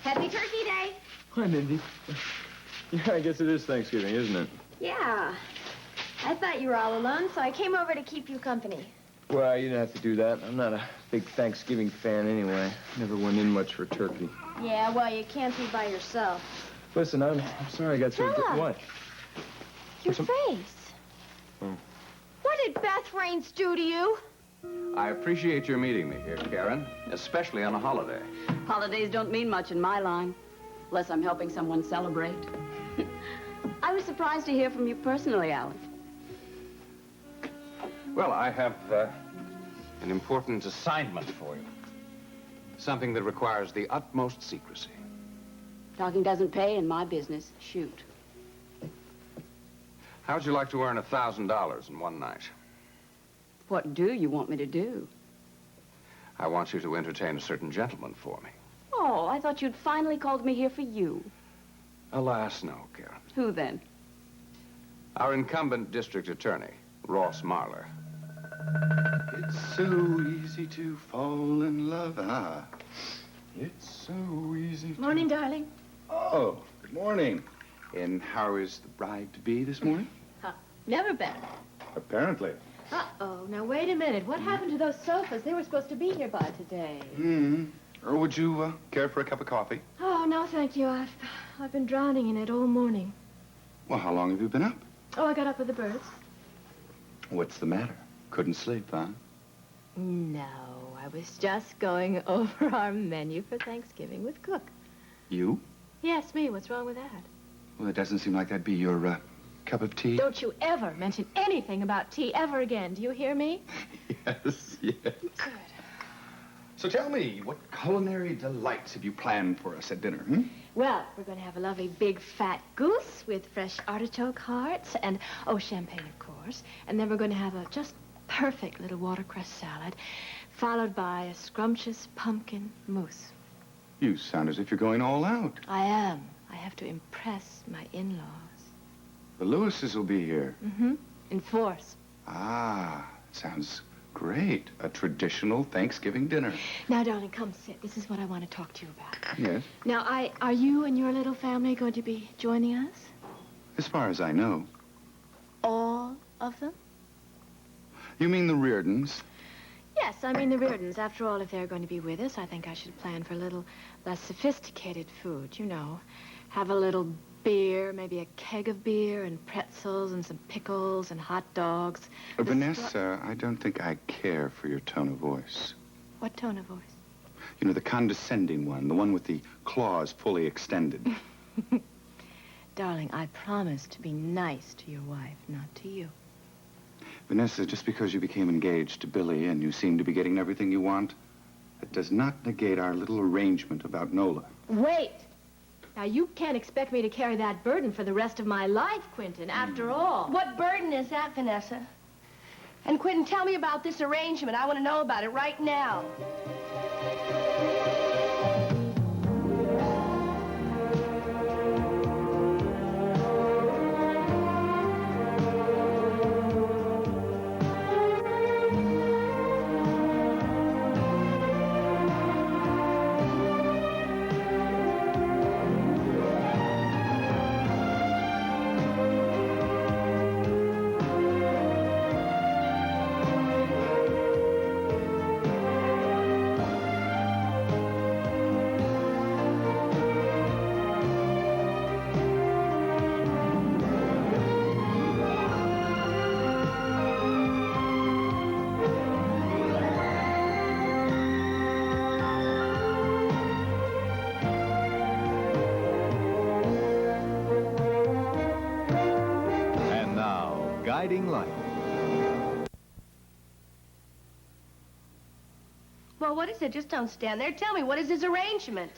Happy Turkey Day. Hi, Mindy. Yeah, I guess it is Thanksgiving, isn't it? Yeah. I thought you were all alone, so I came over to keep you company. Well, you didn't have to do that. I'm not a big Thanksgiving fan anyway. Never went in much for turkey. Yeah, well, you can't be by yourself. Listen, I'm sorry I got so... Nola. What? Your face. Oh. What did Beth Raines do to you? I appreciate your meeting me here, Karen, especially on a holiday. Holidays don't mean much in my line, unless I'm helping someone celebrate. I was surprised to hear from you personally, Alan. Well, I have an important assignment for you. Something that requires the utmost secrecy. Talking doesn't pay in my business. Shoot. How'd you like to earn $1,000 in one night? What do you want me to do? I want you to entertain a certain gentleman for me. Oh, I thought you'd finally called me here for you. Alas, no, Karen. Who then? Our incumbent district attorney, Ross Marler. It's so easy to fall in love. Ah, it's so easy to... Morning, darling. Oh, good morning. And how is the bride-to-be this morning? Never better. Apparently. Uh-oh. Now, wait a minute. What happened to those sofas? They were supposed to be here by today. Or would you care for a cup of coffee? Oh, no, thank you. I've been drowning in it all morning. Well, how long have you been up? Oh, I got up with the birds. What's the matter? Couldn't sleep, huh? No, I was just going over our menu for Thanksgiving with Cook. You? Yes, me. What's wrong with that? Well, it doesn't seem like that'd be your cup of tea. Don't you ever mention anything about tea ever again. Do you hear me? Yes, yes. Good. So tell me, what culinary delights have you planned for us at dinner, hmm? Well, we're going to have a lovely big fat goose with fresh artichoke hearts and, oh, champagne, of course. And then we're going to have a just perfect little watercress salad, followed by a scrumptious pumpkin mousse. You sound as if you're going all out. I am. I have to impress my in-laws. The Lewises will be here. Mm-hmm. In force. Ah, sounds great. A traditional Thanksgiving dinner. Now, darling, come sit. This is what I want to talk to you about. Yes? Now, are you and your little family going to be joining us? As far as I know. All of them? You mean the Reardons? Yes, I mean the Reardons. After all, if they're going to be with us, I think I should plan for a little less sophisticated food, you know. Have a little beer, maybe a keg of beer and pretzels and some pickles and hot dogs. Vanessa, I don't think I care for your tone of voice. What tone of voice? You know, the condescending one, the one with the claws fully extended. Darling, I promise to be nice to your wife, not to you. Vanessa, just because you became engaged to Billy and you seem to be getting everything you want, it does not negate our little arrangement about Nola. Wait! Now, you can't expect me to carry that burden for the rest of my life, Quentin, after all. What burden is that, Vanessa? And Quentin, tell me about this arrangement. I want to know about it right now. Guiding Light. Well, what is it? Just don't stand there. Tell me, what is this arrangement?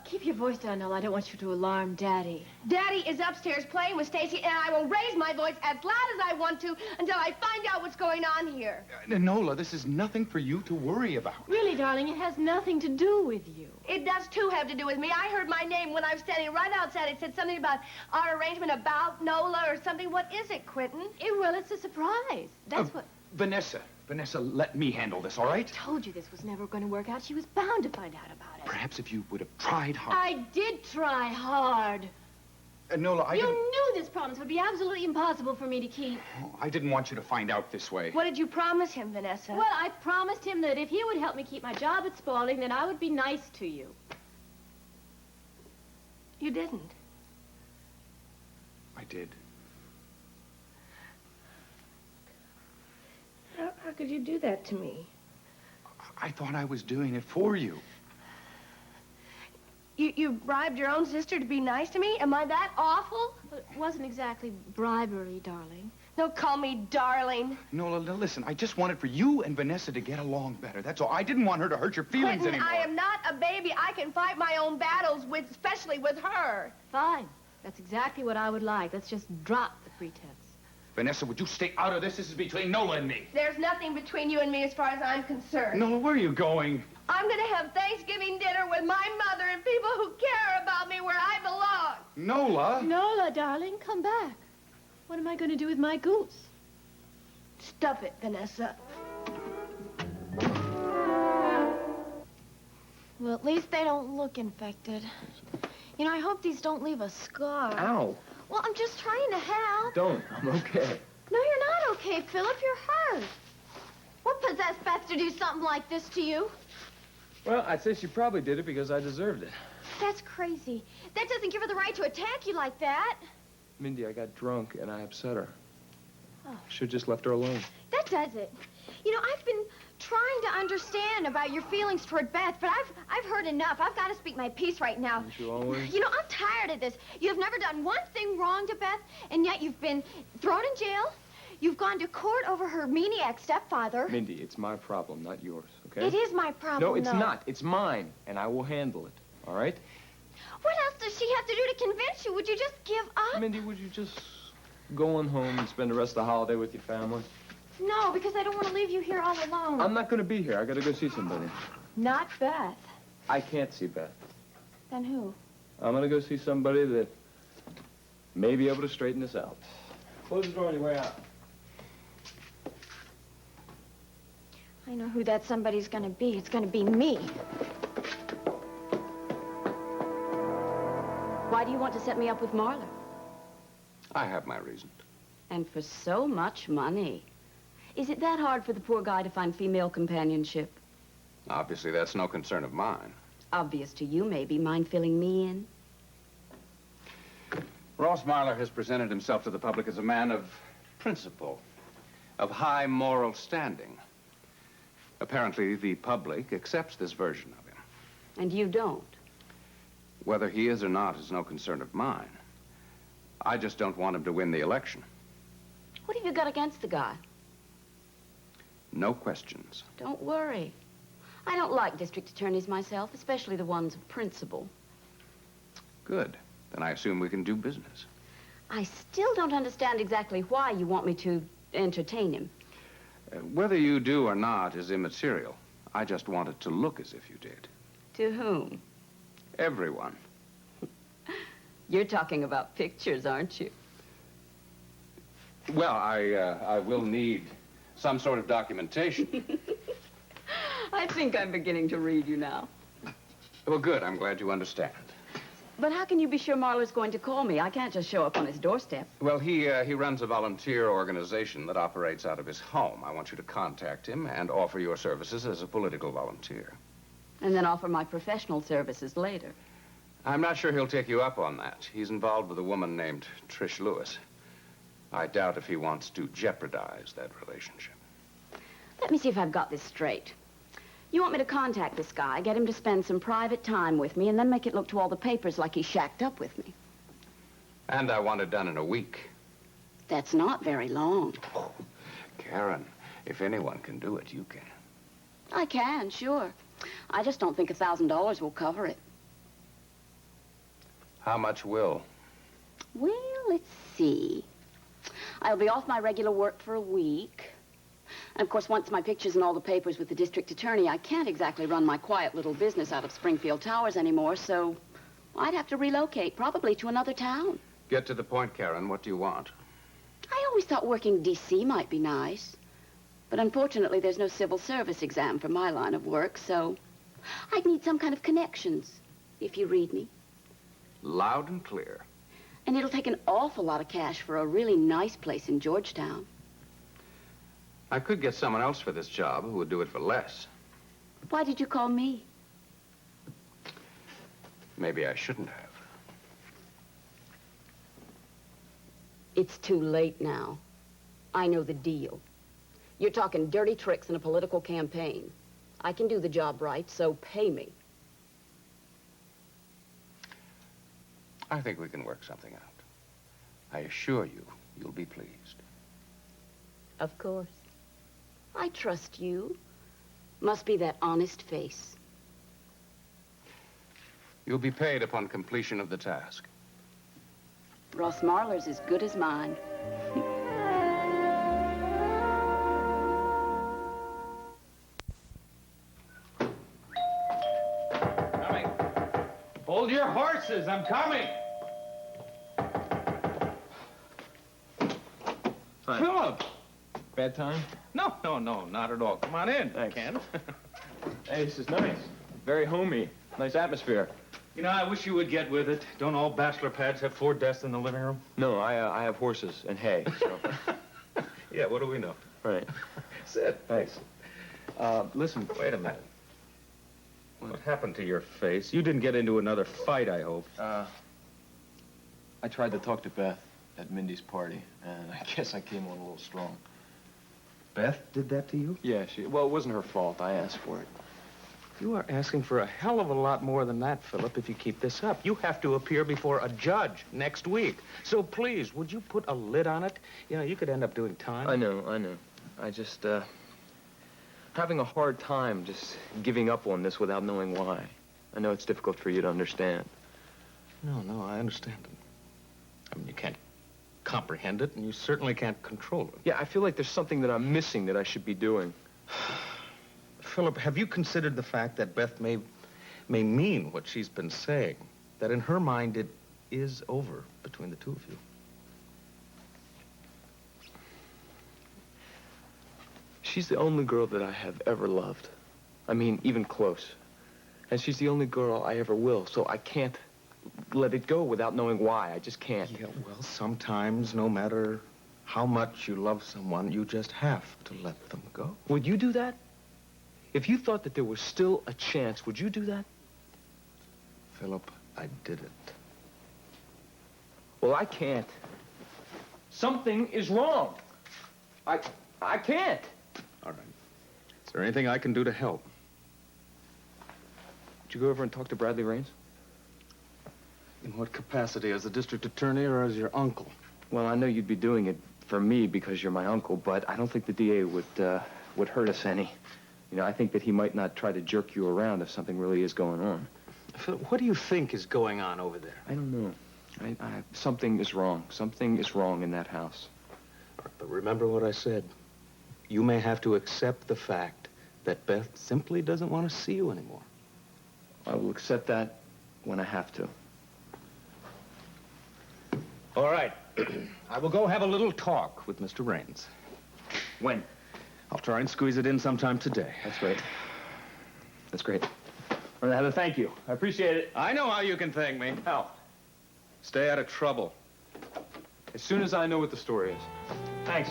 Keep your voice down, Nola. I don't want you to alarm Daddy. Daddy is upstairs playing with Stacy, and I will raise my voice as loud as I want to until I find out what's going on here. Nola, this is nothing for you to worry about. Really, darling, it has nothing to do with you. It does, too, have to do with me. I heard my name when I was standing right outside. It said something about our arrangement about Nola or something. What is it, Quentin? Well, it's a surprise. That's what... Vanessa, Vanessa, let me handle this, all right? I told you this was never going to work out. She was bound to find out about it. Perhaps if you would have tried hard. I did try hard. Nola, You knew this promise would be absolutely impossible for me to keep. I didn't want you to find out this way. What did you promise him, Vanessa? Well, I promised him that if he would help me keep my job at Spaulding, then I would be nice to you. You didn't. I did. How could you do that to me? I thought I was doing it for you. You bribed your own sister to be nice to me? Am I that awful? Well, it wasn't exactly bribery, darling. Don't call me darling. Nola, listen, I just wanted for you and Vanessa to get along better. That's all. I didn't want her to hurt your feelings Quentin, anymore. I am not a baby. I can fight my own battles, especially with her. Fine. That's exactly what I would like. Let's just drop the pretense. Vanessa, would you stay out of this? This is between Nola and me. There's nothing between you and me as far as I'm concerned. Nola, where are you going? I'm going to have Thanksgiving dinner with my mother and people who care about me where I belong. Nola? Nola, darling, come back. What am I going to do with my goose? Stuff it, Vanessa. Well, at least they don't look infected. You know, I hope these don't leave a scar. Ow. Well, I'm just trying to help. Don't. I'm okay. No, you're not okay, Philip. You're hurt. What possessed Beth to do something like this to you? Well, I'd say she probably did it because I deserved it. That's crazy. That doesn't give her the right to attack you like that. Mindy, I got drunk and I upset her. Oh. Should've just left her alone. That does it. You know, I've been trying to understand about your feelings toward Beth, but I've heard enough. I've got to speak my piece right now. Don't you always? You know, I'm tired of this. You've never done one thing wrong to Beth, and yet you've been thrown in jail. You've gone to court over her maniac stepfather. Mindy, it's my problem, not yours, okay? It is my problem, No, it's though. not. It's mine, and I will handle it, all right? What else does she have to do to convince you? Would you just give up? Mindy, would you just go on home and spend the rest of the holiday with your family? No, because I don't want to leave you here all alone. I'm not going to be here. I got to go see somebody. Not Beth. I can't see Beth. Then who? I'm going to go see somebody that may be able to straighten this out. Close the door on your way out. I know who that somebody's going to be. It's going to be me. Why do you want to set me up with Marler? I have my reasons. And for so much money. Is it that hard for the poor guy to find female companionship? Obviously, that's no concern of mine. Obvious to you, maybe. Mind filling me in? Ross Marler has presented himself to the public as a man of principle, of high moral standing. Apparently, the public accepts this version of him. And you don't? Whether he is or not is no concern of mine. I just don't want him to win the election. What have you got against the guy? No questions. Don't worry. I don't like district attorneys myself, especially the ones of principle. Good. Then I assume we can do business. I still don't understand exactly why you want me to entertain him. Whether you do or not is immaterial. I just want it to look as if you did. To whom? Everyone. You're talking about pictures, aren't you? Well, I will need some sort of documentation. I think I'm beginning to read you now. Well, good. I'm glad you understand. But how can you be sure Marler's going to call me? I can't just show up on his doorstep. Well, he runs a volunteer organization that operates out of his home. I want you to contact him and offer your services as a political volunteer. And then offer my professional services later. I'm not sure he'll take you up on that. He's involved with a woman named Trish Lewis. I doubt if he wants to jeopardize that relationship. Let me see if I've got this straight. You want me to contact this guy, get him to spend some private time with me, and then make it look to all the papers like he shacked up with me. And I want it done in a week. That's not very long. Oh, Karen, if anyone can do it, you can. I can, sure. I just don't think $1,000 will cover it. How much will? Well, let's see. I'll be off my regular work for a week. And, of course, once my picture's in all the papers with the district attorney, I can't exactly run my quiet little business out of Springfield Towers anymore, so I'd have to relocate, probably to another town. Get to the point, Karen. What do you want? I always thought working D.C. might be nice. But unfortunately, there's no civil service exam for my line of work, so I'd need some kind of connections, if you read me. Loud and clear. And it'll take an awful lot of cash for a really nice place in Georgetown. I could get someone else for this job who would do it for less. Why did you call me? Maybe I shouldn't have. It's too late now. I know the deal. You're talking dirty tricks in a political campaign. I can do the job right, so pay me. I think we can work something out. I assure you, you'll be pleased. Of course. I trust you. Must be that honest face. You'll be paid upon completion of the task. Ross Marler's as good as mine. Coming. Hold your horses, I'm coming. Fine. Phillip! Bad time? No, not at all. Come on in, Thanks. Ken. Hey, this is nice. Very homey. Nice atmosphere. You know, I wish you would get with it. Don't all bachelor pads have 4 desks in the living room? No, I have horses and hay, so. Yeah, what do we know? Right. Sit. Thanks. Listen. Wait a minute. What happened to your face? You didn't get into another fight, I hope. I tried to talk to Beth at Mindy's party, and I guess I came on a little strong. Beth did that to you? Yeah, well, it wasn't her fault. I asked for it. You are asking for a hell of a lot more than that, Phillip, if you keep this up. You have to appear before a judge next week. So please, would you put a lid on it? You know, you could end up doing time. I know. I just, having a hard time just giving up on this without knowing why. I know it's difficult for you to understand. No, I understand it. I mean, you can't comprehend it, and you certainly can't control it. Yeah, I feel like there's something that I'm missing that I should be doing. Phillip, have you considered the fact that Beth may mean what she's been saying? That in her mind it is over between the two of you? She's the only girl that I have ever loved. I mean, even close. And she's the only girl I ever will, so I can't let it go without knowing why. I just can't. Yeah, well, sometimes, no matter how much you love someone, you just have to let them go. Would you do that? If you thought that there was still a chance, would you do that? Phillip, I did it. Well, I can't. Something is wrong. I can't. All right. Is there anything I can do to help? Would you go over and talk to Bradley Raines? In what capacity? As the district attorney or as your uncle? Well, I know you'd be doing it for me because you're my uncle, but I don't think the DA would hurt us any. You know, I think that he might not try to jerk you around if something really is going on. Phillip, what do you think is going on over there? I don't know. Something is wrong. Something is wrong in that house. All right, but remember what I said. You may have to accept the fact that Beth simply doesn't want to see you anymore. I will accept that when I have to. All right. I will go have a little talk with Mr. Raines. When? I'll try and squeeze it in sometime today. That's great. That's great. Well, Heather, thank you. I appreciate it. I know how you can thank me. How? Stay out of trouble. As soon as I know what the story is. Thanks.